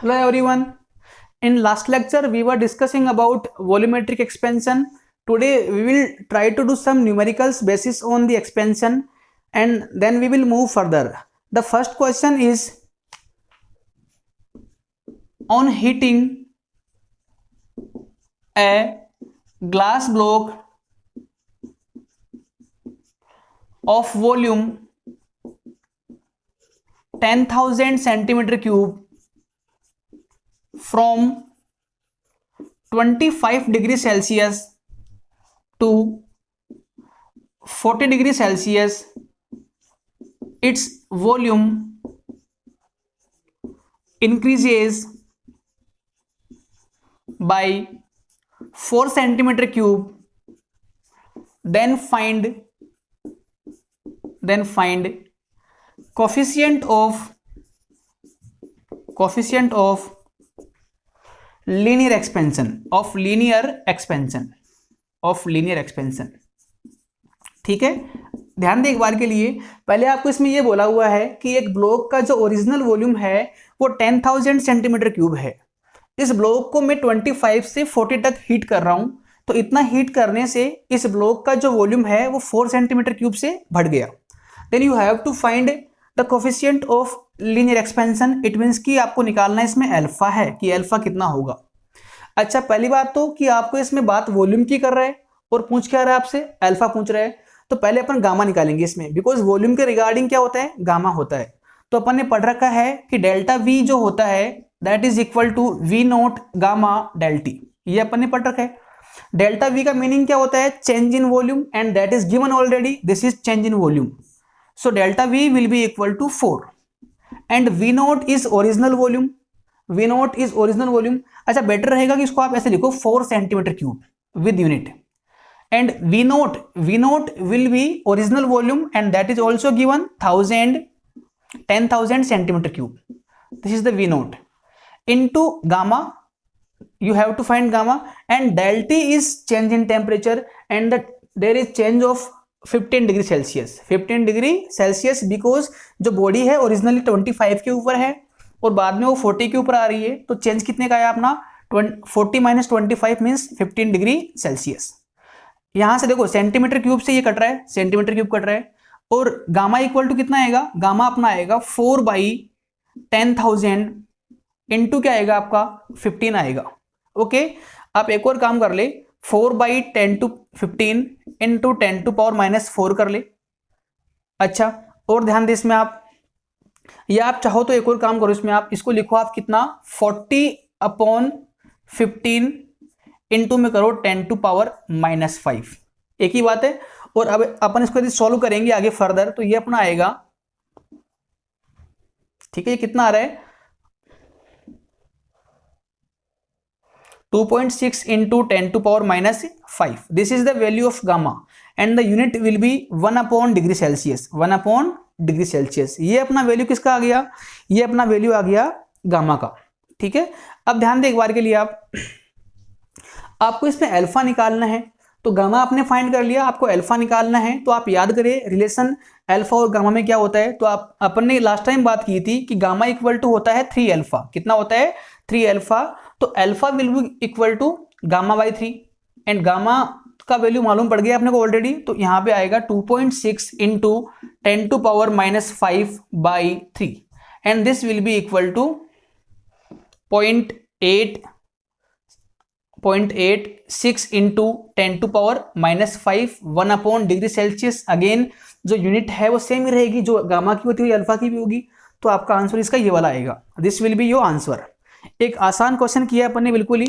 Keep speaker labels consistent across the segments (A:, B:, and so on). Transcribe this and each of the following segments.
A: Hello everyone. In last lecture we were discussing about volumetric expansion. Today we will try to do some numericals basis on the expansion and then we will move further. The first question is, on heating a glass block of volume 10,000 centimeter cube from 25 degrees Celsius to 40 degrees Celsius, its volume increases by 4 centimeter cube, then find coefficient of linear expansion ठीक है, ध्यान दें एक बार के लिए। पहले आपको इसमें यह बोला हुआ है कि एक ब्लॉक का जो ओरिजिनल वॉल्यूम है वो 10,000 सेंटीमीटर क्यूब है। इस ब्लॉक को मैं 25 से 40 तक हीट कर रहा हूं, तो इतना हीट करने से इस ब्लॉक का जो वॉल्यूम है वो 4 सेंटीमीटर क्यूब से बढ़ गया। Then you have to find the coefficient of linear expansion. It means कि आपको निकालना इसमें अल्फा है कि अल्फा कितना होगा। अच्छा, पहली बात तो कि आपको इसमें बात वॉल्यूम की कर रहा है और पूछ क्या रहा है आपसे, अल्फा पूछ रहा है। तो पहले अपन गामा निकालेंगे इसमें, बिकॉज वॉल्यूम के रिगार्डिंग क्या होता है, गामा होता है। तो अपन ने पढ़ रखा है कि डेल्टा वी जो होता है that is equal to V nought gamma del T, ये अपन ने पढ़ रखा है। डेल्टा वी का मीनिंग क्या होता है, change in volume, and that is given already, this is change in volume. So delta V will be equal to 4 and V naught is original volume. V naught is original volume. अच्छा, better रहेगा कि इसको आप ऐसे लिखो 4 centimetre cube with unit, and V naught will be original volume and that is also given 10,000 centimeter cube. This is the V naught into gamma. You have to find gamma, and del T is change in temperature, and there is change of 15 degree Celsius because जो body है originally 25 के ऊपर है और बाद में वो 40 के ऊपर आ रही है। तो चेंज कितने का है अपना, 40 माइनस 25 मीन्स 15 डिग्री सेल्सियस। यहां से देखो सेंटीमीटर क्यूब से ये कट रहा है, सेंटीमीटर क्यूब कट रहा है, और गामा इक्वल टू कितना आएगा, गामा अपना आएगा 4/10,000 इंटू क्या आएगा आपका 15 आएगा। ओके, आप एक और काम कर ले, 4/10⁻15 इंटू 10⁻⁻4 कर ले। अच्छा, और ध्यान दे इसमें आप, या आप चाहो तो एक और काम करो, इसमें आप इसको लिखो आप कितना 40/15 इंटू में करो 10⁻⁻5, एक ही बात है। और अब अपन इसको यदि सॉल्व करेंगे आगे फर्दर तो ये अपना आएगा, ठीक है, ये कितना आ रहा है 2.6 into 10⁻⁻5. This is the value of gamma and the unit will be 1/degree Celsius. 1/degree Celsius. ये अपना वैल्यू किसका आ गया, ये अपना वैल्यू आ गया गामा का। ठीक है, अब ध्यान दे एक बार के लिए, आपको इसमें अल्फा निकालना है। तो गामा आपने फाइंड कर लिया, आपको अल्फा निकालना है। तो आप याद करें रिलेशन अल्फा और गामा में क्या होता है। तो आप अपन ने लास्ट टाइम बात की थी कि गामा इक्वल टू होता है 3 अल्फा। कितना होता है, 3 अल्फा। तो alpha will be equal to gamma, and gamma का वैल्यू मालूम पड़ गया अपने को ऑलरेडी। तो यहां पे आएगा 2.6 into 10⁻⁻5/3, and this will be equal to 0.86 into 10⁻⁻5 degree Celsius. Again जो यूनिट है वो सेम ही रहेगी, जो गामा की होती है अल्फा की भी होगी। तो आपका आंसर इसका ये वाला आएगा, this will be your answer. एक आसान क्वेश्चन किया अपन ने, बिल्कुल ही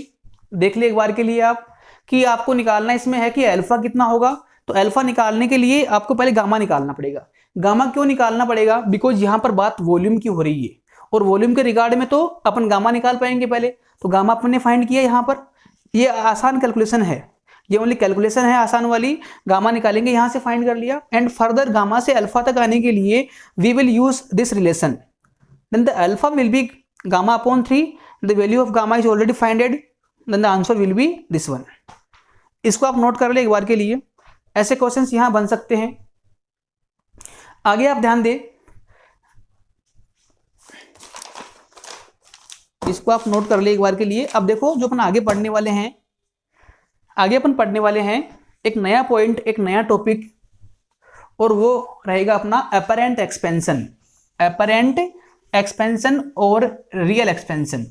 A: देख ले एक बार के लिए आप, कि आपको निकालना इसमें है कि अल्फा कितना होगा। तो अल्फा निकालने के लिए आपको पहले गामा निकालना पड़ेगा। गामा क्यों निकालना पड़ेगा, बिकॉज यहां पर बात वॉल्यूम की हो रही है, और वॉल्यूम के रिगार्ड में तो अपन गामा निकाल पाएंगे पहले। तो गामा अपन ने फाइंड किया यहां पर, ये आसान कैलकुलेशन है, ये ओनली कैलकुलेशन है आसान वाली। गामा निकालेंगे, यहां से फाइंड कर लिया, एंड फर्दर गामा से अल्फा तक आने के लिए we will use this relation. Then the alpha will be gamma/3, the value of gamma is already finded, then the answer will be this one. इसको आप नोट कर ले एक बार के लिए, ऐसे क्वेश्चंस यहां बन सकते हैं। आगे आप ध्यान दें, इसको आप नोट कर ले एक बार के लिए। अब देखो जो अपन आगे पढ़ने वाले हैं, आगे अपन पढ़ने वाले हैं एक नया पॉइंट, एक नया टॉपिक, और वो रहेगा अपना अपरेंट एक्सपेंशन, अपरेंट एक्सपेंशन और रियल एक्सपेंशन।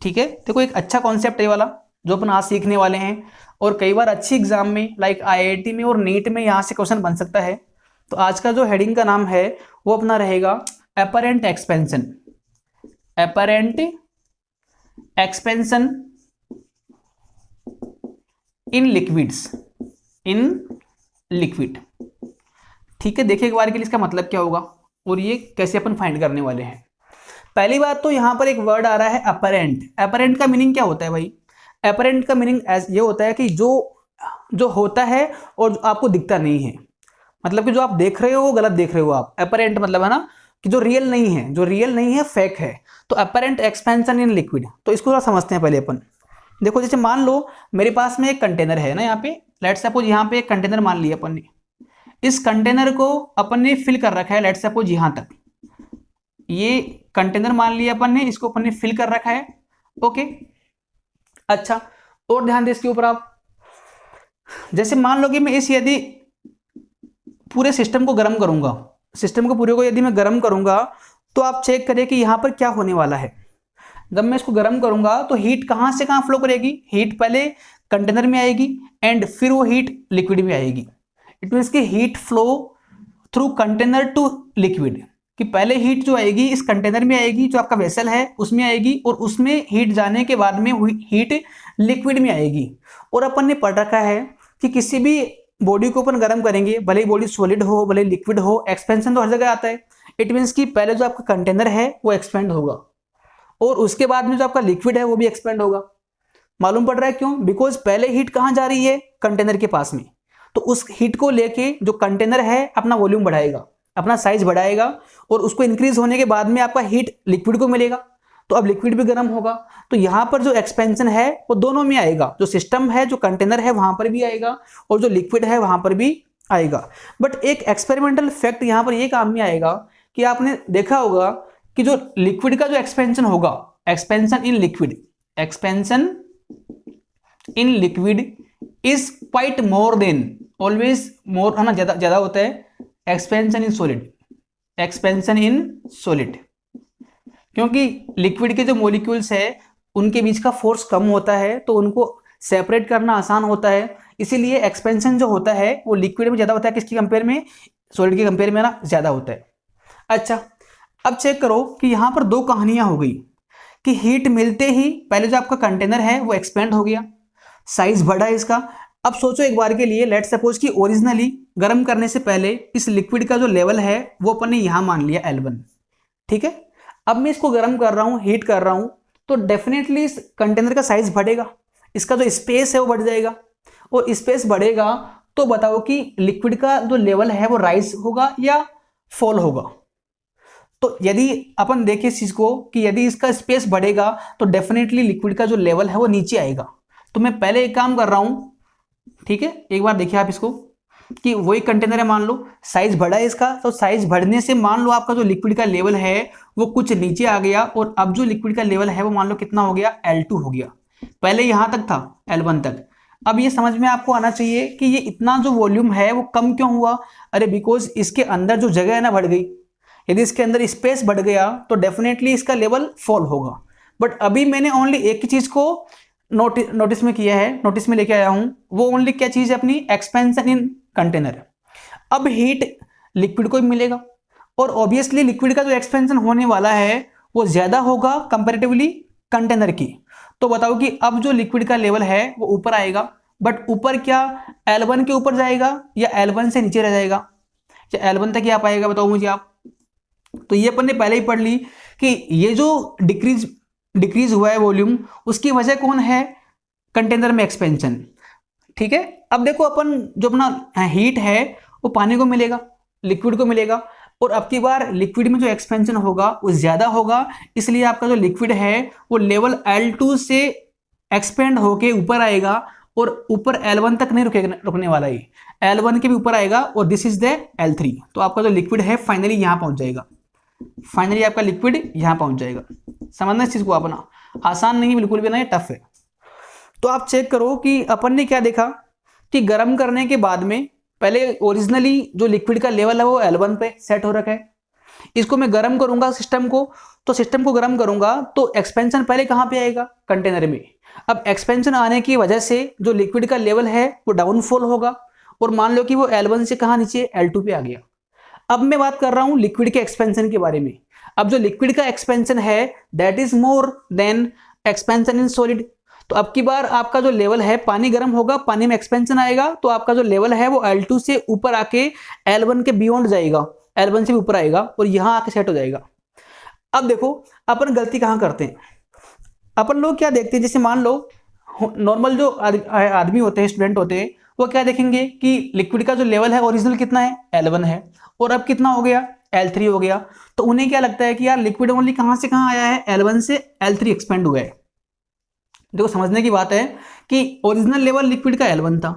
A: ठीक है, देखो एक अच्छा कॉन्सेप्ट है वाला जो अपन आज सीखने वाले हैं, और कई बार अच्छी एग्जाम में लाइक आईआईटी में और नीट में यहाँ से क्वेश्चन बन सकता है। तो आज का जो हेडिंग का नाम है वो अपना रहेगा apparent expansion, apparent expansion in liquids, in liquid. ठीक है, देखिए एक बार के लिए इसका मतलब क्या होगा और ये कैसे अपन फाइंड करने वाले हैं। पहली बात तो यहाँ पर एक वर्ड आ रहा है अपरेंट। अपरेंट का मीनिंग क्या होता है भाई? अपरेंट का मीनिंग ये होता है कि जो होता है और जो आपको दिखता नहीं है, मतलब कि जो आप देख रहे हो वो गलत देख रहे हो आप। अपरेंट मतलब है ना कि जो रियल नहीं है, जो रियल नहीं है फेक है। तो अपरेंट एक्सपेंशन इन लिक्विड, तो इसको थोड़ा समझते हैं पहले अपन। देखो जैसे मान लो मेरे पास में एक कंटेनर है ना, यहाँ पे लेट्स सपोज यहाँ पे एक कंटेनर मान लिया अपन ने। इस कंटेनर को अपन ने फिल कर रखा है लेट्स सपोज यहाँ तक, ये कंटेनर मान लिया अपन ने, इसको अपन ने फिल कर रखा है। ओके, अच्छा और ध्यान दे इसके ऊपर आप, जैसे मान लो कि मैं इस यदि पूरे सिस्टम को गर्म करूंगा, सिस्टम को पूरे को यदि मैं गर्म करूंगा, तो आप चेक करिए कि यहां पर क्या होने वाला है। जब मैं इसको गर्म करूंगा तो हीट कहां से कहां फ्लो करेगी? हीट पहले कंटेनर में आएगी एंड फिर वो हीट लिक्विड में आएगी। इट मीन्स कि heat flow through container to liquid, कि पहले हीट जो आएगी इस कंटेनर में आएगी, जो आपका वेसल है उसमें आएगी, और उसमें हीट जाने के बाद में हीट लिक्विड में आएगी। और अपन ने पढ़ रखा है कि किसी भी बॉडी को अपन गर्म करेंगे, भले ही बॉडी सॉलिड हो भले ही लिक्विड हो, एक्सपेंशन तो हर जगह आता है। इट मीन्स कि पहले जो आपका कंटेनर है वो एक्सपेंड होगा और उसके बाद में जो आपका लिक्विड है वो भी एक्सपेंड होगा। मालूम पड़ रहा है क्यों? बिकॉज पहले हीट कहाँ जा रही है? कंटेनर के पास में। तो उस हीट को लेके जो कंटेनर है अपना वॉल्यूम बढ़ाएगा, अपना साइज बढ़ाएगा, और उसको इंक्रीज होने के बाद में आपका हीट लिक्विड को मिलेगा, तो अब लिक्विड भी गर्म होगा। तो यहाँ पर जो एक्सपेंशन है वो दोनों में आएगा, जो सिस्टम है जो कंटेनर है वहां पर भी आएगा और जो लिक्विड है वहां पर भी आएगा। बट एक एक्सपेरिमेंटल फैक्ट यहाँ पर ये काम में आएगा कि आपने देखा होगा कि जो लिक्विड का जो एक्सपेंशन होगा, expansion in liquid, expansion in liquid is quite more than, always more है ना, ज्यादा होता है expansion in solid, expansion in solid. क्योंकि लिक्विड के जो मॉलिक्यूल्स है उनके बीच का फोर्स कम होता है, तो उनको सेपरेट करना आसान होता है, इसीलिए एक्सपेंशन जो होता है वो लिक्विड में ज्यादा होता है। किसकी कंपेयर में? सॉलिड के कंपेयर में ना ज्यादा होता है। अच्छा, अब चेक करो कि यहां पर दो कहानियां हो गई कि हीट मिलते ही पहले जो आपका कंटेनर है वो एक्सपेंड हो गया, साइज बढ़ा इसका। अब सोचो एक बार के लिए, लेट सपोज कि ओरिजिनली गर्म करने से पहले इस लिक्विड का जो लेवल है वो अपन ने यहां मान लिया L1। ठीक है, अब मैं इसको गर्म कर रहा हूं, हीट कर रहा हूं, तो डेफिनेटली इस कंटेनर का साइज बढ़ेगा, इसका जो स्पेस है वो बढ़ जाएगा, और स्पेस बढ़ेगा तो बताओ कि लिक्विड का जो लेवल है वो राइज होगा या फॉल होगा? तो यदि अपन देखें इस चीज को कि यदि इसका स्पेस बढ़ेगा तो डेफिनेटली लिक्विड का जो लेवल है वो नीचे आएगा। तो मैं पहले एक काम कर रहा हूं, ठीक है, एक बार देखिए आप इसको कि वही कंटेनर है, मान लो साइज बढ़ा है इसका, तो साइज बढ़ने से मान लो आपका जो लिक्विड का लेवल है वो कुछ नीचे आ गया, और अब जो लिक्विड का लेवल है वो मान लो कितना हो गया? L2 हो गया। पहले यहां तक था L1 तक। अब ये समझ में आपको आना चाहिए कि ये इतना जो वॉल्यूम है वो कम क्यों हुआ? अरे बिकॉज इसके अंदर जो जगह है ना बढ़ गई। यदि इसके अंदर स्पेस बढ़ गया तो डेफिनेटली इसका लेवल फॉल होगा। बट अभी मैंने ओनली एक ही चीज को नोटिस में किया है, नोटिस में लेके आया हूं, वो ओनली क्या चीज है अपनी? Expansion in container. अब हीट लिक्विड को भी मिलेगा, और ऑब्वियसली लिक्विड का जो एक्सपेंशन होने वाला है वो ज्यादा होगा कंपैरेटिवली कंटेनर की। तो बताओ कि अब जो लिक्विड का लेवल है वो ऊपर आएगा, बट ऊपर क्या L1 के ऊपर जाएगा या L1 से नीचे रह जाएगा, या L1 तक ही आ पाएगा? बताओ मुझे आप। तो ये अपन ने पहले ही पढ़ ली कि ये जो डिक्रीज हुआ है वॉल्यूम, उसकी वजह कौन है? कंटेनर में एक्सपेंशन। ठीक है, अब देखो अपन जो अपना हीट है वो पानी को मिलेगा, लिक्विड को मिलेगा, और अब की बार लिक्विड में जो एक्सपेंशन होगा वो ज्यादा होगा, इसलिए आपका जो लिक्विड है वो लेवल L2 से एक्सपेंड होके ऊपर आएगा, और ऊपर L1 तक नहीं रुकने वाला ही, L1 के भी ऊपर आएगा, और दिस इज द L3। तो आपका जो लिक्विड है फाइनली यहां पहुंच जाएगा, फाइनली आपका लिक्विड यहां पहुंच जाएगा। समझना इस चीज को अपना, आसान नहीं बिल्कुल भी, ना ये टफ है। तो आप चेक करो कि अपन ने क्या देखा कि गर्म करने के बाद में पहले ओरिजिनली जो लिक्विड का लेवल है वो L1 पे सेट हो रखा है। इसको मैं गर्म करूंगा सिस्टम को, तो सिस्टम को गर्म करूंगा तो एक्सपेंशन पहले कहां पे आएगा, कंटेनर में। अब एक्सपेंशन आने की वजह से जो लिक्विड का लेवल है वो डाउनफॉल होगा, और मान लो कि वो L1 से कहां नीचे L2 पे आ गया। अब मैं बात कर रहा हूं लिक्विड के एक्सपेंशन के बारे में। अब जो लिक्विड का एक्सपेंशन है that is more than expansion in solid. तो अब की बार आपका जो लेवल है, पानी गर्म होगा, पानी में एक्सपेंशन आएगा, तो आपका जो लेवल है वो L2 से ऊपर आके L1 के बियॉन्ड जाएगा, L1 से भी ऊपर आएगा और यहां आके सेट हो जाएगा। अब देखो अपन गलती कहां करते हैं, अपन लोग क्या देखते हैं, जैसे मान लो नॉर्मल जो आदमी होते हैं, स्टूडेंट होते हैं, वो क्या देखेंगे कि लिक्विड का जो लेवल है ओरिजिनल कितना है, L1 है, और अब कितना हो गया, L3 हो गया। तो उन्हें क्या लगता है कि यार लिक्विड ओनली कहां से कहां आया है, L1 से L3 एक्सपेंड हुआ है। देखो समझने की बात है कि ओरिजिनल लेवल लिक्विड का L1 था,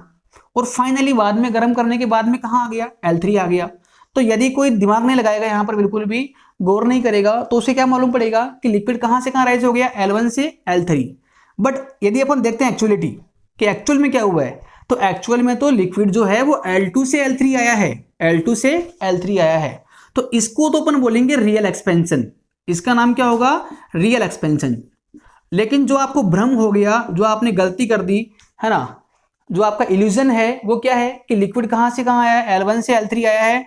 A: और फाइनली बाद में गर्म करने के बाद में कहां आ गया, L3 आ गया। तो यदि कोई दिमाग नहीं लगाएगा यहाँ पर, बिल्कुल भी गौर नहीं करेगा, तो उसे क्या मालूम पड़ेगा कि लिक्विड कहां से कहां राइज हो गया, L1 से L3। बट यदि अपन देखते हैं एक्चुअलिटी कि एक्चुअल में क्या हुआ है, तो एक्चुअल में तो लिक्विड जो है वो L2 से L3 आया है, L2 से L3 आया है। तो इसको तो अपन बोलेंगे रियल एक्सपेंशन, इसका नाम क्या होगा, रियल एक्सपेंशन। लेकिन जो आपको भ्रम हो गया, जो आपने गलती कर दी है ना, जो आपका इल्यूजन है वो क्या है कि लिक्विड कहां से कहां आया है, L1 से L3 आया है,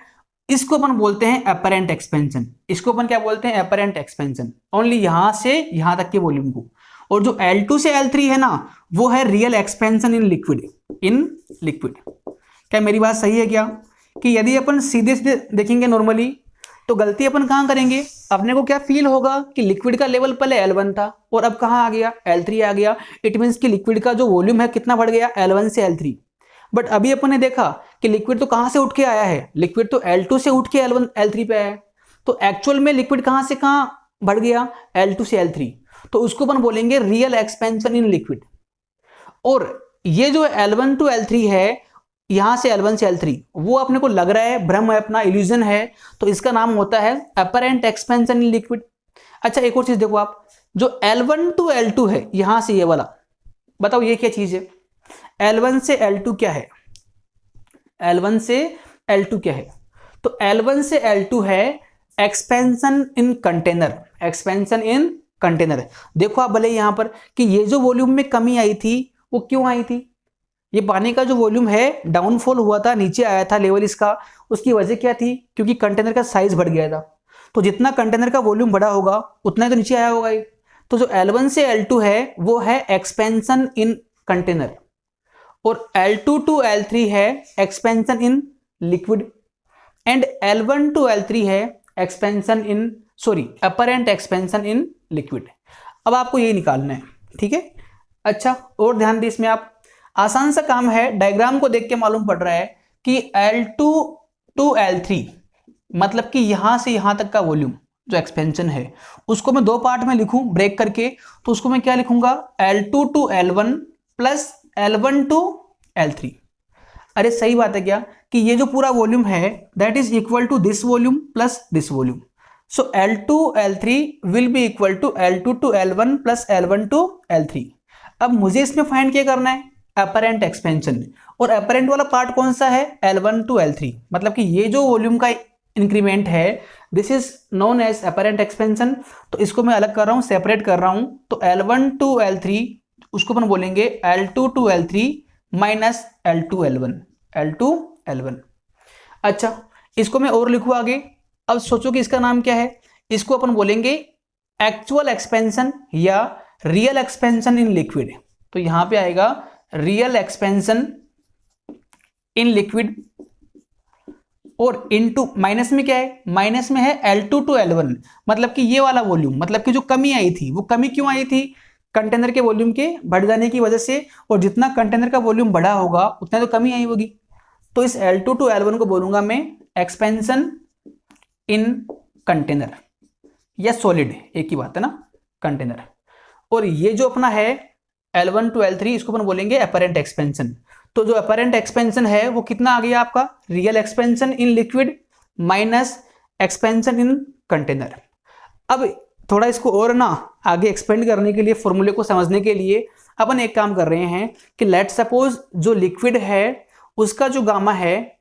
A: इसको अपन बोलते हैं अपरेंट एक्सपेंशन। इसको अपन क्या बोलते हैं, अपरेंट एक्सपेंशन, ओनली यहां से यहां तक के वॉल्यूम को। और जो L2 से L3 है ना, वो है real expansion in liquid, in liquid. क्या मेरी बात सही है क्या, कि यदि अपन सीधे सीधे देखेंगे नॉर्मली, तो गलती अपन कहां करेंगे, अपने को क्या फील होगा कि लिक्विड का लेवल पहले L1 था और अब कहां आ गया, L3 आ गया। इट मींस कि लिक्विड का जो वॉल्यूम है कितना बढ़ गया, L1 से L3। बट अभी अपन ने देखा कि लिक्विड तो कहां से उठ के आया है, लिक्विड तो L2 से उठ के L1 L3 पे आया है। तो एक्चुअल में लिक्विड कहां से कहां बढ़ गया, L2 से L3। तो उसको अपन बोलेंगे रियल एक्सपेंशन इन लिक्विड। और ये जो L1 टू L3 है, यहां से L1 से L3, वो अपने को लग रहा है भ्रम है, अपना इल्यूजन है, तो इसका नाम होता है अपरेंट एक्सपेंशन इन लिक्विड। अच्छा एक और चीज देखो आप, जो L1 टू L2 है, यहां से ये वाला, बताओ ये क्या चीज है, L1 से L2 क्या है, L1 से L2 क्या है, तो L1 से L2 है expansion in container, expansion in container. देखो आप भले यहां पर कि ये जो वॉल्यूम में कमी आई थी वो क्यों आई थी, ये पानी का जो वॉल्यूम है डाउनफॉल हुआ था, नीचे आया था लेवल इसका, उसकी वजह क्या थी, क्योंकि कंटेनर का साइज बढ़ गया था। तो जितना कंटेनर का वॉल्यूम बड़ा होगा उतना ही तो नीचे आया होगा ये। तो जो L1 से L2 है वो है एक्सपेंशन इन कंटेनर, और L2 टू L3 है expansion in liquid, and L1 to L3 है expansion in, sorry, apparent expansion in liquid. अब आपको यही निकालना है, ठीक है। अच्छा और ध्यान दें इसमें, आप आसान सा काम है, डायग्राम को देख के मालूम पड़ रहा है कि L2 टू L3 मतलब कि यहां से यहां तक का वॉल्यूम जो एक्सपेंशन है उसको मैं दो पार्ट में लिखूं ब्रेक करके, तो उसको मैं क्या लिखूंगा, L2 to L1 plus L1 to L3। अरे सही बात है क्या, कि ये जो पूरा वॉल्यूम है that is equal to this volume plus this volume. So L2 L3 will be equal to L2 to L1 plus L1 to L3। अब मुझे इसमें फाइंड क्या करना है, अपरेंट एक्सपेंशन, और अपरेंट वाला पार्ट कौन सा है, L1 टू L3, मतलब कि ये जो वॉल्यूम का इंक्रीमेंट है this is known as apparent expansion. तो इसको मैं अलग कर रहा हूं, सेपरेट कर रहा हूं, तो L1 टू L3 उसको अपन बोलेंगे L2 to L3 minus L2 L1, L2 L1। अच्छा इसको मैं और लिखूं आगे, अब सोचो कि इसका नाम क्या है, इसको अपन बोलेंगे एक्चुअल एक्सपेंशन या रियल एक्सपेंशन इन लिक्विड। तो यहां पे आएगा रियल एक्सपेंशन इन लिक्विड, और इनटू माइनस में क्या है, माइनस में है L2 टू L1, मतलब कि ये वाला वॉल्यूम, मतलब कि जो कमी आई थी वो कमी क्यों आई थी, कंटेनर के वॉल्यूम के बढ़ जाने की वजह से, और जितना कंटेनर का वॉल्यूम बढ़ा होगा उतना तो कमी आई होगी। तो इस L2 टू L1 को बोलूंगा मैं एक्सपेंशन इन कंटेनर या सॉलिड, एक ही बात है ना, कंटेनर। और ये जो अपना है L1 टू L3 इसको अपन बोलेंगे अपरेंट एक्सपेंशन। तो जो अपरेंट एक्सपेंशन है वो कितना आ गया आपका, real expansion in liquid minus expansion in container. अब थोड़ा इसको और ना आगे एक्सपेंड करने के लिए, फॉर्मूले को समझने के लिए अपन एक काम कर रहे हैं कि लेट सपोज जो लिक्विड है उसका जो गामा है,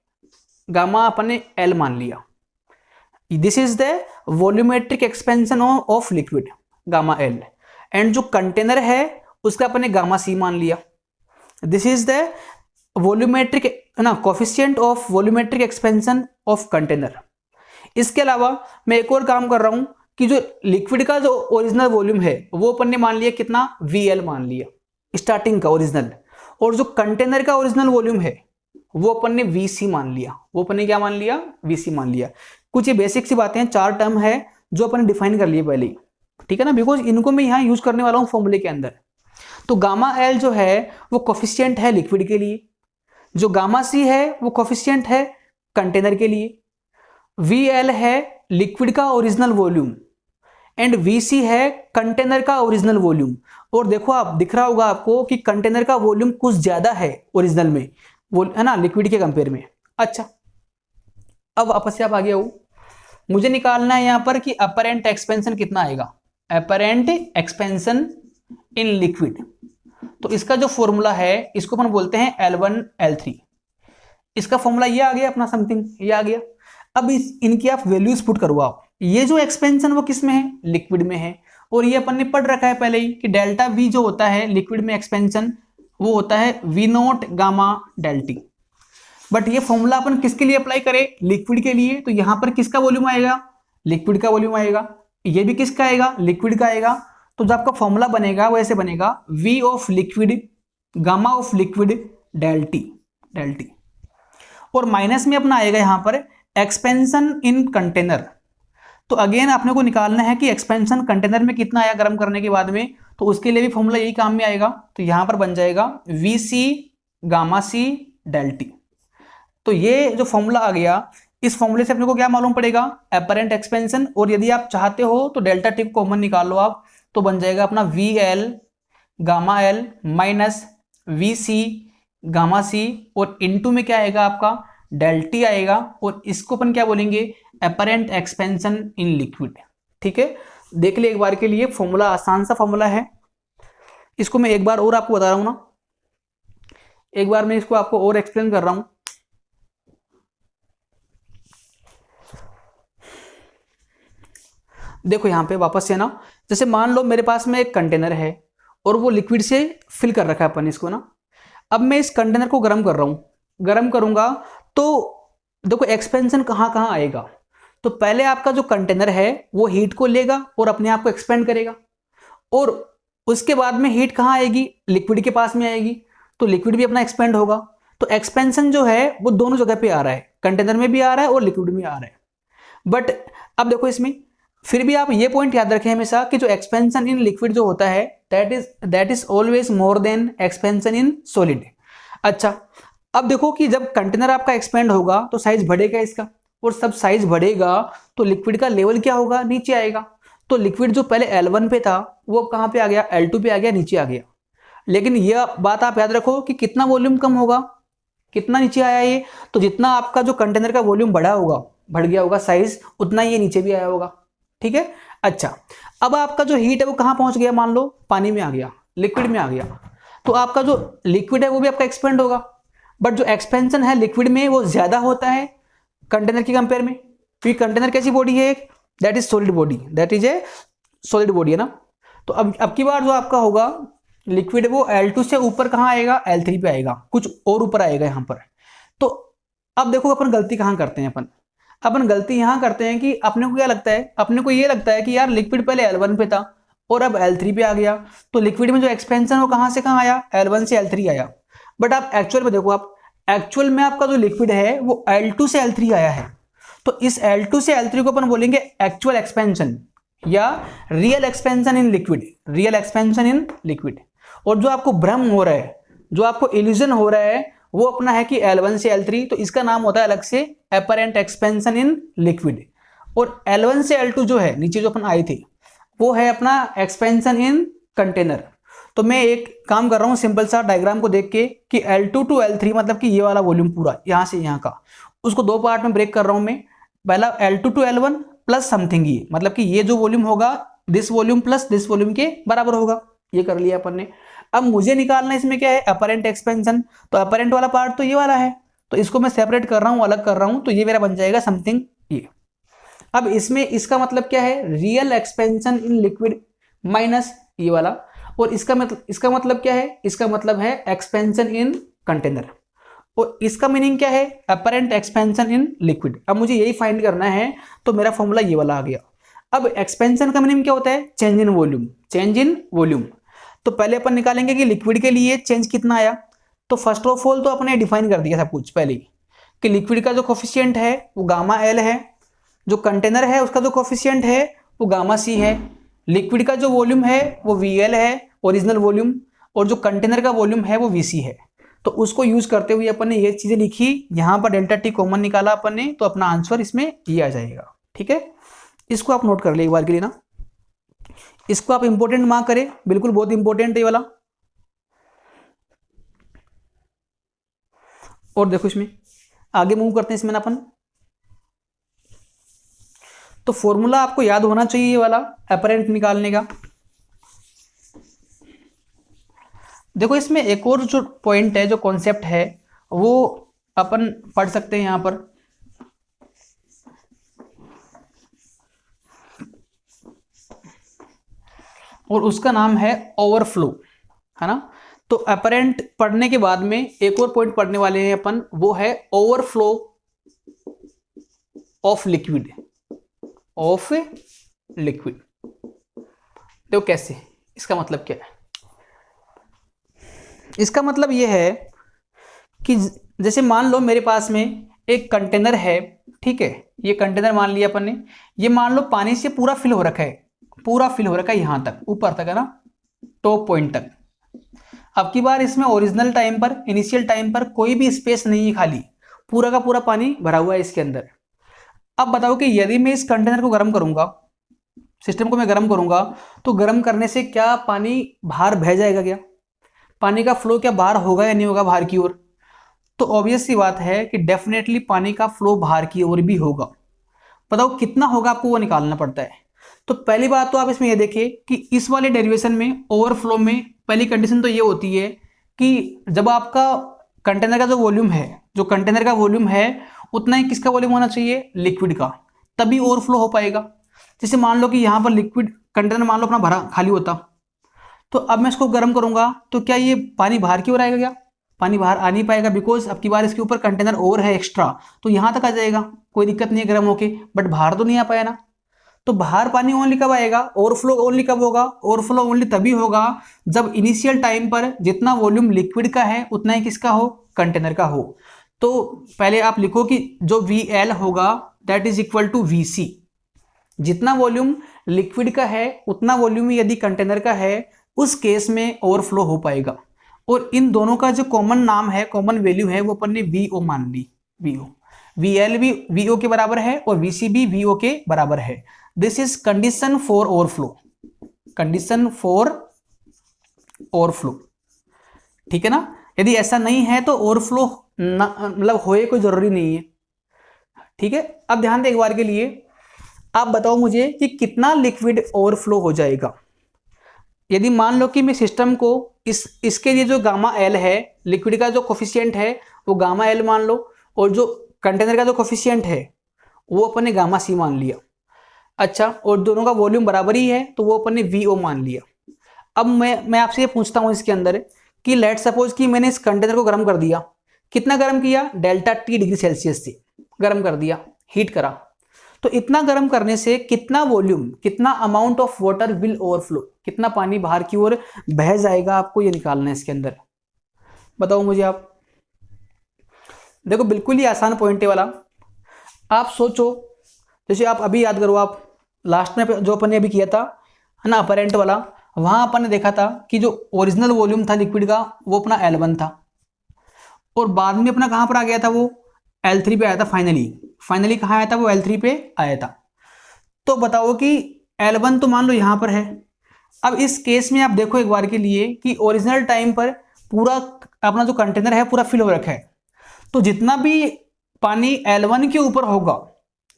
A: गामा अपन ने एल मान लिया, this is the volumetric expansion of liquid gamma L, and जो कंटेनर है उसका अपन ने गामा सी मान लिया, दिस इज द वॉल्यूमेट्रिक ना coefficient of volumetric expansion of container. इसके अलावा मैं एक और काम कर रहा हूं कि जो लिक्विड का जो ओरिजिनल वॉल्यूम है वो अपन ने मान लिया कितना, VL मान लिया स्टार्टिंग का ओरिजिनल, और जो कंटेनर का ओरिजिनल वॉल्यूम है वो अपन ने VC मान लिया, वो अपन ने क्या मान लिया, VC मान लिया। कुछ ये बेसिक सी बातें हैं, 4 टर्म है जो अपन ने डिफाइन कर लिए पहले ही, ठीक है ना, बिकॉज इनको मैं यहाँ यूज करने वाला हूँ फॉर्मूले के अंदर। तो गामा एल जो है वो कोफिशिएंट है लिक्विड के लिए, जो गामा सी है वो कोफिशिएंट है कंटेनर के लिए, VL है लिक्विड का ओरिजिनल वॉल्यूम एंड VC है कंटेनर का ओरिजिनल वॉल्यूम। और देखो आप, दिख रहा होगा आपको कि कंटेनर का वॉल्यूम कुछ ज्यादा है ओरिजिनल में, वो है ना लिक्विड के कंपेयर में। अच्छा, अब वापस से आप आगे आओ, मुझे निकालना है यहाँ पर कि अपरेंट एक्सपेंशन कितना आएगा, अपरेंट एक्सपेंशन इन लिक्विड। तो इसका जो फॉर्मूला है इसको अपन बोलते हैं L1 L3, इसका फॉर्मूला ये आ गया अपना, समथिंग ये आ गया। अब इनकी आप वैल्यूज पुट करो आप, ये जो एक्सपेंशन वो किस में है, लिक्विड में है, और ये अपन ने पढ़ रखा है पहले ही कि डेल्टा V जो होता है लिक्विड में एक्सपेंशन वो होता है V0 गामा डेल्टी। बट ये फॉर्मूला अपन किसके लिए अप्लाई करें, लिक्विड के लिए, तो यहां पर किसका वॉल्यूम आएगा, लिक्विड का वॉल्यूम आएगा, ये भी किसका आएगा, लिक्विड का आएगा। तो जो आपका फॉर्मूला बनेगा वो ऐसे बनेगा, V of liquid gamma of liquid delta T delta T, और माइनस में अपना आएगा यहां पर एक्सपेंशन इन कंटेनर। तो अगेन आपने को निकालना है कि एक्सपेंशन कंटेनर में कितना आया गर्म करने के बाद में, तो उसके लिए भी फॉर्मूला यही काम में आएगा। तो यहां पर बन जाएगा VC गामा C डेल्टी। तो ये जो फॉर्मूला आ गया, इस फॉर्मूले से अपने को क्या मालूम पड़ेगा, अपरेंट एक्सपेंशन, और यदि आप चाहते हो तो डेल्टा टी को कॉमन निकाल लो आप, तो बन जाएगा अपना VL gamma L minus VC gamma C, और इनटू में क्या आएगा आपका डेल्टी आएगा, और इसको अपन क्या बोलेंगे, अपरेंट एक्सपेंशन इन लिक्विड। ठीक है, देख ले एक बार के लिए, फॉर्मूला आसान सा फॉर्मूला है, इसको मैं एक बार और आपको बता रहा हूं ना, एक बार मैं इसको आपको और एक्सप्लेन कर रहा हूं। देखो यहां पे वापस से ना, जैसे मान लो मेरे पास में एक कंटेनर है और वो लिक्विड से फिल कर रखा है अपन इसको ना, अब मैं इस कंटेनर को गर्म कर रहा हूं, गर्म करूंगा तो देखो एक्सपेंशन कहां कहां आएगा। तो पहले आपका जो कंटेनर है वो हीट को लेगा और अपने आप को एक्सपेंड करेगा, और उसके बाद में हीट कहां आएगी, लिक्विड के पास में आएगी, तो लिक्विड भी अपना एक्सपेंड होगा। तो एक्सपेंशन जो है वो दोनों जगह पे आ रहा है, कंटेनर में भी आ रहा है और लिक्विड में आ रहा है। बट अब देखो इसमें फिर भी आप ये पॉइंट याद रखें हमेशा कि जो एक्सपेंशन इन लिक्विड जो होता है that is always more than expansion in solid. अच्छा, अब देखो कि जब कंटेनर आपका एक्सपेंड होगा तो साइज बढ़ेगा इसका, और सब साइज बढ़ेगा तो लिक्विड का लेवल क्या होगा, नीचे आएगा। तो लिक्विड जो पहले L1 पे था वो कहां पे आ गया, L2 पे आ गया, नीचे आ गया। लेकिन यह बात आप याद रखो कि कितना वॉल्यूम कम होगा, कितना नीचे आया ये, तो जितना आपका जो कंटेनर का वॉल्यूम बढ़ा होगा, बढ़ गया होगा साइज, उतना ये नीचे भी आया होगा। ठीक है, अच्छा, अब आपका जो हीट है वो कहां पहुंच गया, मान लो पानी में आ गया, लिक्विड में आ गया, तो आपका जो लिक्विड है वो भी आपका एक्सपेंड होगा। बट जो एक्सपेंशन है लिक्विड में वो ज्यादा होता है कंटेनर की कंपेयर में, क्योंकि कंटेनर कैसी बॉडी है, एक that is solid body, that is a solid body है ना। तो अब की बार जो आपका होगा लिक्विड वो L2 से ऊपर कहां आएगा, L3 पे आएगा, कुछ और ऊपर आएगा यहां पर। तो अब देखो अपन गलती कहां करते हैं, अपन गलती यहां करते हैं कि अपने को क्या लगता है, अपने को ये लगता है कि यार लिक्विड पहले L1 पे था और अब L3 पे आ गया, तो लिक्विड में जो एक्सपेंशन वो कहां से कहां आया, L1 से L3 आया। बट आप एक्चुअल में देखो, आप एक्चुअल में आपका जो लिक्विड है वो L2 से L3 आया है, तो इस L2 से L3 को अपन बोलेंगे एक्चुअल एक्सपेंशन या real expansion in liquid, real expansion in liquid. और जो आपको भ्रम हो रहा है, जो आपको इल्यूजन हो रहा है, वो अपना है कि L1 से L3, तो इसका नाम होता है अलग से अपरेंट एक्सपेंशन इन लिक्विड। और L1 से L2 जो है नीचे जो अपन आए थे वो है अपना एक्सपेंशन इन कंटेनर। तो मैं एक काम कर रहा हूं सिंपल सा डायग्राम को देख के कि L2 टू L3 मतलब कि ये वाला वॉल्यूम पूरा यहां से यहां का, उसको दो पार्ट में ब्रेक कर रहा हूं मैं। पहला L2 to L1 plus something, ये मतलब कि ये जो वॉल्यूम होगा this volume plus this volume के बराबर होगा। ये कर लिया अपन ने। अब मुझे निकालना है इसमें क्या है, अपरेंट एक्सपेंशन। तो अपरेंट वाला पार्ट तो ये वाला है, तो इसको मैं सेपरेट कर रहा हूं, अलग कर रहा हूं, तो ये मेरा बन जाएगा समथिंग ये। अब इसमें इसका मतलब क्या है, real expansion in liquid minus ये वाला, और इसका मतलब क्या है, इसका मतलब है एक्सपेंशन इन कंटेनर, और इसका मीनिंग क्या है, अपरेंट एक्सपेंशन इन लिक्विड। अब मुझे यही फाइंड करना है, तो मेरा फॉर्मूला ये वाला आ गया। अब एक्सपेंशन का मीनिंग क्या होता है, change in volume, change in volume. तो पहले अपन निकालेंगे कि लिक्विड के लिए चेंज कितना आया। तो फर्स्ट ऑफ ऑल तो अपने डिफाइन कर दिया सब कुछ पहले ही, कि लिक्विड का जो कोफिशिएंट है वो गामा एल है, जो कंटेनर है उसका जो कोफिशिएंट है वो गामा सी है, लिक्विड का जो वॉल्यूम है वो वी एल है ओरिजिनल वॉल्यूम, और जो कंटेनर का वॉल्यूम है वो वी सी है। तो उसको यूज करते हुए अपन ने ये चीजें लिखी, यहाँ पर डेल्टा टी कॉमन निकाला अपन ने, तो अपना आंसर इसमें ये आ जाएगा। ठीक है, इसको आप नोट कर ले एक बार के लिए ना, इसको आप इंपॉर्टेंट मार्क करें, बिल्कुल बहुत इंपॉर्टेंट है ये वाला। और देखो इसमें आगे मूव करते हैं इसमें ना अपन, तो फॉर्मूला आपको याद होना चाहिए ये वाला अपरेंट निकालने का। देखो इसमें एक और जो पॉइंट है, जो कॉन्सेप्ट है, वो अपन पढ़ सकते हैं यहां पर। और उसका नाम है ओवरफ्लो, है ना। तो अपरेंट पढ़ने के बाद में एक और पॉइंट पढ़ने वाले हैं अपन, वो है overflow of liquid, of liquid. देखो कैसे, इसका मतलब क्या है, इसका मतलब यह है कि जैसे मान लो मेरे पास में एक कंटेनर है, ठीक है, ये कंटेनर मान लिया अपन ने, ये मान लो पानी से पूरा फिल हो रखा है, पूरा फिल हो रखा है यहां तक, ऊपर तक, है ना, टॉप पॉइंट तक। अब की बार इसमें ओरिजिनल टाइम पर, इनिशियल टाइम पर कोई भी स्पेस नहीं है खाली, पूरा का पूरा पानी भरा हुआ है इसके अंदर। अब बताओ कि यदि मैं इस कंटेनर को गर्म करूंगा, सिस्टम को मैं गर्म करूंगा, तो गर्म करने से क्या पानी बाहर बह जाएगा, क्या पानी का फ्लो क्या बाहर होगा या नहीं होगा बाहर की ओर? तो ऑब्वियस सी बात है कि डेफिनेटली पानी का फ्लो बाहर की ओर भी होगा। बताओ कितना होगा, आपको वो निकालना पड़ता है। तो पहली बात तो आप इसमें ये देखिए कि इस वाले डेरिवेशन में, ओवरफ्लो में, पहली कंडीशन तो ये होती है कि जब आपका कंटेनर का जो वॉल्यूम है, जो कंटेनर का वॉल्यूम है उतना ही किसका वॉल्यूम होना चाहिए, लिक्विड का, तभी ओवरफ्लो हो पाएगा। जैसे मान लो कि यहाँ पर लिक्विड कंटेनर मान लो अपना भरा खाली होता, तो अब मैं इसको गर्म करूंगा तो क्या ये पानी बाहर की ओर आएगा, क्या पानी बाहर आ नहीं पाएगा, बिकॉज अब की बार इसके ऊपर कंटेनर और है एक्स्ट्रा, तो यहां तक आ जाएगा, कोई दिक्कत नहीं है गर्म होके, बट बाहर तो नहीं आ पाया ना। तो बाहर पानी ओनली कब आएगा, ओवरफ्लो ओनली कब होगा, ओवरफ्लो ओनली तभी होगा जब इनिशियल टाइम पर जितना वॉल्यूम लिक्विड का है उतना ही किसका हो, कंटेनर का हो। तो पहले आप लिखो कि जो VL होगा that is equal to VC, जितना वॉल्यूम लिक्विड का है उतना वॉल्यूम यदि कंटेनर का है, उस केस में ओवरफ्लो हो पाएगा। और इन दोनों का जो कॉमन नाम है, कॉमन वैल्यू है, वो अपन ने VO मान ली, VO, VL भी VO के बराबर है और VC भी VO के बराबर है। This is condition for overflow, condition for overflow, ठीक है ना। यदि ऐसा नहीं है तो ओवरफ्लो मतलब होए कोई जरूरी नहीं है, ठीक है। अब ध्यान दें एक बार के लिए, आप बताओ मुझे कि कितना लिक्विड ओवरफ्लो हो जाएगा। यदि मान लो कि मैं सिस्टम को इसके लिए जो गामा एल है, लिक्विड का जो कोफिशिएंट है वो गामा एल मान लो, और जो कंटेनर का जो कोफिशिएंट है वो अपन ने गामा सी मान लिया। अच्छा, और दोनों का वॉल्यूम बराबर ही है तो वो अपन ने VO मान लिया। अब मैं आपसे ये पूछता हूँ इसके अंदर कि लेट सपोज कि मैंने इस कंटेनर को गर्म कर दिया, कितना गर्म किया, डेल्टा T डिग्री सेल्सियस से गर्म कर दिया, हीट करा। तो इतना गर्म करने से कितना वॉल्यूम, कितना amount of water will overflow, कितना पानी बाहर की ओर बह जाएगा, आपको ये निकालना है इसके अंदर। बताओ मुझे आप। देखो बिल्कुल ही आसान पॉइंट है वाला। आप सोचो, जैसे आप अभी याद करो, आप लास्ट में जो अपन ने अभी किया था, है ना, अपरेंट वाला, वहां अपन ने देखा था कि जो ओरिजिनल वॉल्यूम था लिक्विड का वो अपना L1 था, और बाद में अपना कहां पर आ गया था, वो L3 पे आया था। फाइनली कहाँ आया था, वो L3 पे आया था। तो बताओ कि L1 तो मान लो यहां पर है। अब इस केस में आप देखो एक बार के लिए कि ओरिजिनल टाइम पर पूरा अपना जो कंटेनर है पूरा फिल हो रखा है, तो जितना भी पानी L1 के ऊपर होगा,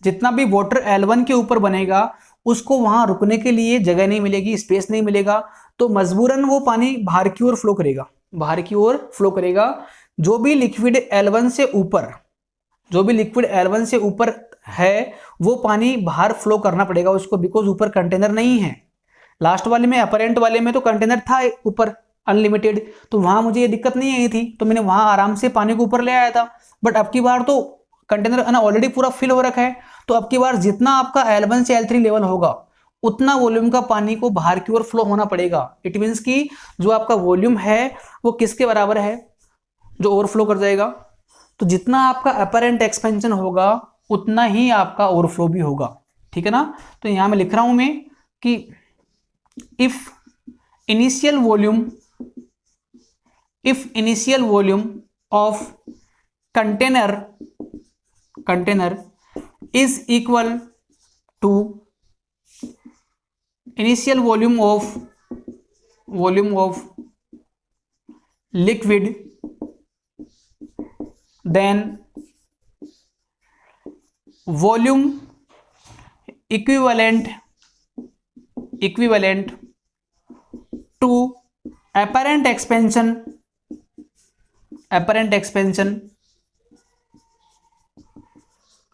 A: जितना भी वाटर L1 के ऊपर बनेगा, उसको वहां रुकने के लिए जगह नहीं मिलेगी, स्पेस नहीं मिलेगा, तो मजबूरन वो पानी बाहर की ओर फ्लो करेगा, बाहर की ओर फ्लो करेगा। जो भी लिक्विड L1 से ऊपर, जो भी लिक्विड L1 से ऊपर है वो पानी बाहर फ्लो करना पड़ेगा उसको, बिकॉज ऊपर कंटेनर नहीं है। लास्ट वाले में, अपरेंट वाले में तो कंटेनर था ऊपर अनलिमिटेड, तो वहां मुझे ये दिक्कत नहीं आई थी, तो मैंने वहां आराम से पानी को ऊपर ले आया था। बट अब की बार तो कंटेनर ना ऑलरेडी पूरा फिल हो रखा है, तो अब की बार जितना आपका L1 से L3 लेवल होगा उतना वॉल्यूम का पानी को बाहर की ओर फ्लो होना पड़ेगा। इट मीन्स कि जो आपका वॉल्यूम है वो किसके बराबर है, जो ओवरफ्लो कर जाएगा। तो जितना आपका अपरेंट एक्सपेंशन होगा उतना ही आपका ओवरफ्लो भी होगा, ठीक है ना। तो यहां मैं लिख रहा हूं मैं कि if initial volume of container is equal to initial volume of liquid, then volume equivalent to apparent expansion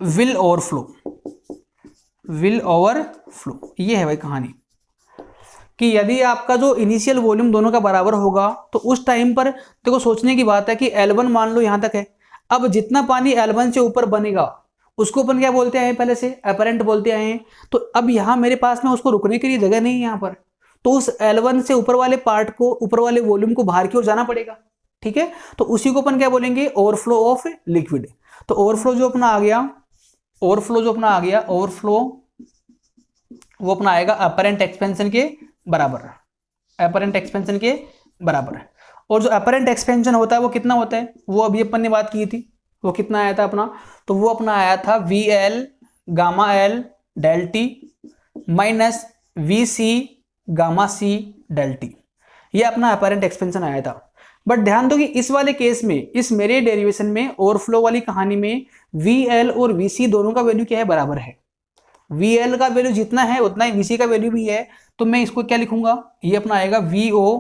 A: will overflow। ये है भाई कहानी कि यदि आपका जो इनिशियल वॉल्यूम दोनों का बराबर होगा तो उस टाइम पर देखो सोचने की बात है कि L1 मान लो यहां तक है, अब जितना पानी L1 से ऊपर बनेगा उसको अपन क्या बोलते हैं, पहले से अपरेंट बोलते आए हैं। तो अब यहां मेरे पास में उसको रुकने के लिए जगह नहीं है यहां पर, तो उस L1 से ऊपर वाले पार्ट को, ऊपर वाले वॉल्यूम को बाहर की ओर जाना पड़ेगा, ठीक है। तो उसी को अपन क्या बोलेंगे, ओवरफ्लो ऑफ लिक्विड। तो ओवरफ्लो जो अपना आ गया, ओवरफ्लो वो अपना आएगा अपरेंट एक्सपेंशन के बराबर। और जो अपरेंट एक्सपेंशन होता है वो कितना होता है, वो अभी अपन ने बात की थी, वो कितना आया था अपना, तो वो अपना आया था VL gamma L del T minus VC gamma C del T, ये अपना अपरेंट एक्सपेंशन आया था। बट ध्यान दो कि इस वाले केस में, इस मेरे डेरिवेशन में, ओवरफ्लो वाली कहानी में VL और VC दोनों का वैल्यू क्या है, बराबर है। VL का वैल्यू जितना है उतना ही VC का वैल्यू भी है, तो मैं इसको क्या लिखूंगा, ये अपना आएगा VO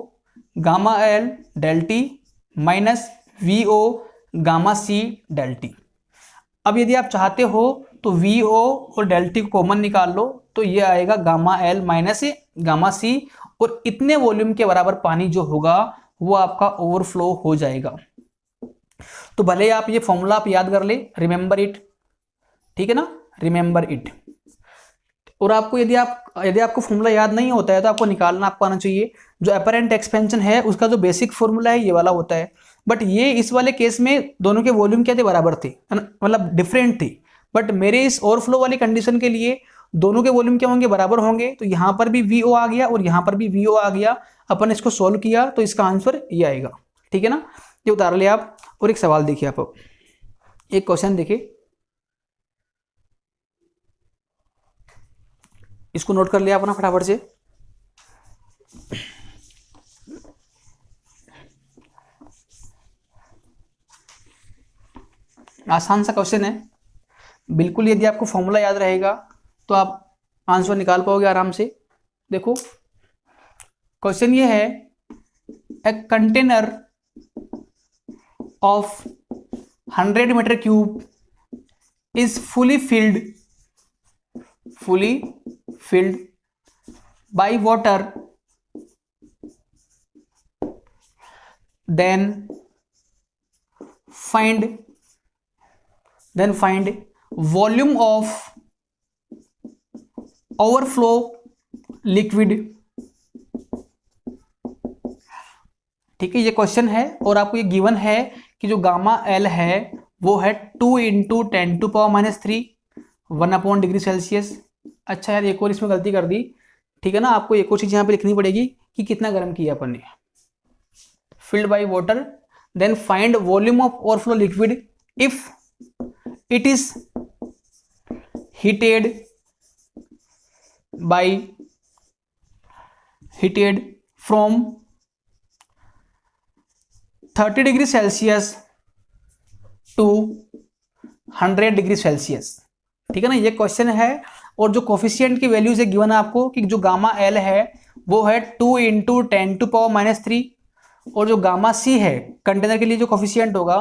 A: gamma L del T minus VO gamma C del T। अब यदि आप चाहते हो तो VO और डेल T को कॉमन निकाल लो, तो ये आएगा gamma L minus gamma C, और इतने वॉल्यूम के बराबर पानी जो होगा वो आपका ओवरफ्लो हो जाएगा। तो भले आप ये फॉर्मूला आप याद कर ले, रिमेंबर इट, ठीक है ना, रिमेंबर इट। और आपको यदि आपको फॉर्मूला याद नहीं होता है तो आपको निकालना आपको आना चाहिए। जो अपरेंट एक्सपेंशन है उसका जो बेसिक फॉर्मूला है ये वाला होता है, बट ये इस वाले केस में दोनों के वॉल्यूम क्या थे, बराबर थे, मतलब डिफरेंट थे। बट मेरे इस ओवरफ्लो वाली कंडीशन के लिए दोनों के वॉल्यूम क्या होंगे, बराबर होंगे। तो यहां पर भी VO आ गया और यहां पर भी VO आ गया, अपन इसको सोल्व किया तो इसका आंसर ये आएगा, ठीक है ना। ये उतार लिया आप। और एक सवाल देखिए आप, एक क्वेश्चन देखिए, इसको नोट कर लिया अपना फटाफट से। आसान सा क्वेश्चन है बिल्कुल, यदि आपको फॉर्मूला याद रहेगा तो आप आंसर निकाल पाओगे आराम से। देखो क्वेश्चन ये है, a container of 100 metre cube is fully filled by water, then find volume of overflow liquid। ठीक है, ये क्वेश्चन है और आपको ये गिवन है कि जो गामा L है वो है 2 × 10⁻³ 1 डिग्री सेल्सियस। अच्छा यार, एक और इसमें गलती कर दी, ठीक है ना, आपको एक और चीज यहाँ पे लिखनी पड़ेगी कि कितना गर्म किया अपन ने। Filled by water, then find volume of overflow liquid if it is heated from 30 degree Celsius to 100 degree Celsius. ठीक है ना, ये क्वेश्चन है और जो कोफिशिएंट की वैल्यूज है गिवन है आपको कि जो गामा एल है वो है 2 इंटू 10⁻³ और जो गामा सी है कंटेनर के लिए जो कोफिशिएंट होगा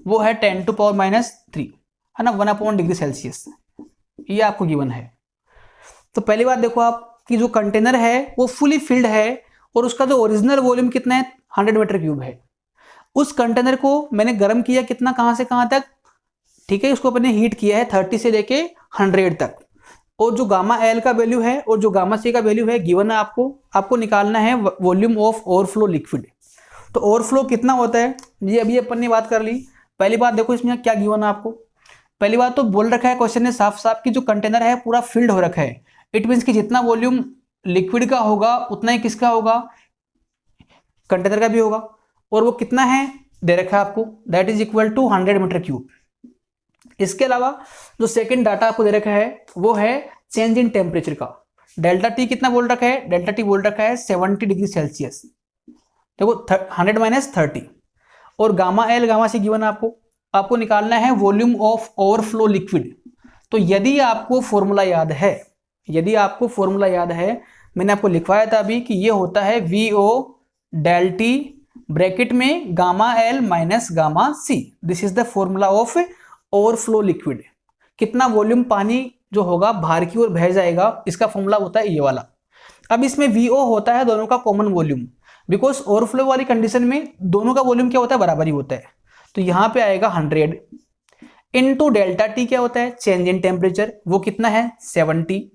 A: वो है 10⁻³ है ना, 1 डिग्री सेल्सियस, ये आपको गिवन है। तो पहली बात देखो आप कि जो कंटेनर है वो फुली फिल्ड है और उसका जो ओरिजिनल वॉल्यूम कितना है 100 मीटर क्यूब है। उस कंटेनर को मैंने गर्म किया कितना, कहां से कहां तक, ठीक है, उसको अपने हीट किया है 30 से लेके 100 तक। और जो गामा एल का वैल्यू है और जो गामा सी का वैल्यू है गिवन है आपको निकालना है वॉल्यूम ऑफ ओवरफ्लो लिक्विड। तो ओवरफ्लो कितना होता है ये अभी अपन ने बात कर ली। पहली बात देखो इसमें क्या गिवन है आपको, पहली बात तो बोल रखा है क्वेश्चन ने साफ साफ कि जो कंटेनर है पूरा फिल्ड हो रखा है। इट मीन्स कि जितना वॉल्यूम लिक्विड का होगा उतना ही किसका होगा, कंटेनर का भी होगा। और वो कितना है दे रखा है आपको, that is equal to 100 metre cube. इसके अलावा जो सेकंड डाटा आपको दे रखा है वो है चेंज इन टेम्परेचर का। डेल्टा टी कितना बोल रखा है, डेल्टा टी बोल रखा है 70 डिग्री सेल्सियस, देखो 100 - 30। और गामा एल गामा सी गिवन आपको निकालना है वॉल्यूम ऑफ ओवरफ्लो लिक्विड। तो यदि आपको फॉर्मूला याद है, मैंने आपको लिखवाया था अभी कि ये होता है VO डेल टी ब्रैकेट में gamma L minus gamma C, this is the formula of overflow liquid. कितना वॉल्यूम पानी जो होगा बाहर की ओर बह जाएगा, इसका फॉर्मूला होता है ये वाला। अब इसमें VO होता है दोनों का कॉमन वॉल्यूम, बिकॉज ओवरफ्लो वाली कंडीशन में दोनों का वॉल्यूम क्या होता है, बराबर ही होता है। तो यहां पे आएगा 100 इंटू डेल्टा टी क्या होता है, चेंज इन टेम्परेचर, वो कितना है 70,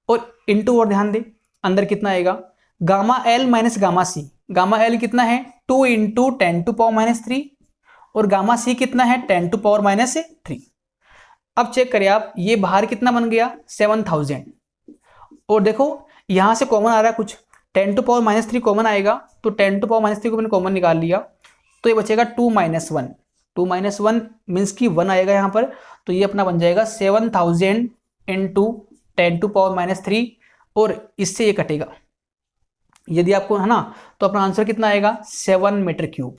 A: और इंटू, और ध्यान दे अंदर कितना आएगा गामा एल माइनस गामा सी। गामा एल कितना है 2 इंटू 10⁻³ और गामा सी कितना है 10⁻³ अब चेक करिए आप, ये बाहर कितना बन गया 7000, और देखो यहां से कॉमन आ रहा है कुछ, 10⁻³ कॉमन आएगा, तो 10⁻³ को मैंने कॉमन निकाल लिया, तो ये बचेगा 2 - 1। 2 - 1 मीन्स की 1 आएगा यहाँ पर, तो ये अपना बन जाएगा 7000 इंटू 10⁻³ और इससे ये कटेगा यदि आपको, है ना, तो अपना आंसर कितना आएगा 7 मीटर क्यूब।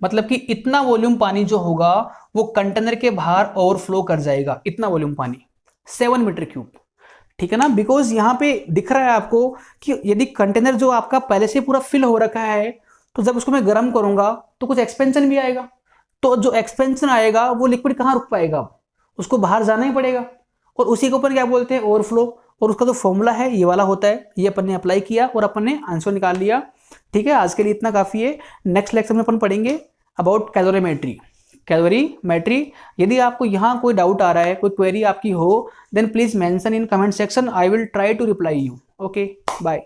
A: मतलब कि इतना वॉल्यूम पानी जो होगा वो कंटेनर के बाहर ओवरफ्लो कर जाएगा, इतना वॉल्यूम पानी 7 मीटर क्यूब, ठीक है ना। बिकॉज यहाँ पे दिख रहा है आपको कि यदि कंटेनर जो आपका पहले से पूरा फिल हो रखा है, तो जब उसको मैं गर्म करूंगा तो कुछ एक्सपेंशन भी आएगा, तो जो एक्सपेंशन आएगा वो लिक्विड कहाँ रुक पाएगा, उसको बाहर जाना ही पड़ेगा, और उसी के ऊपर क्या बोलते हैं ओवरफ्लो। और उसका जो फॉर्मूला है ये वाला होता है, ये अपन ने अप्लाई किया और अपन ने आंसर निकाल लिया। ठीक है, आज के लिए इतना काफ़ी है। नेक्स्ट लेक्चर में अपन पढ़ेंगे अबाउट कैलोरीमेट्री। यदि आपको यहाँ कोई डाउट आ रहा है, कोई क्वेरी आपकी हो, then please mention in comment section, I will try to reply you. Okay, bye.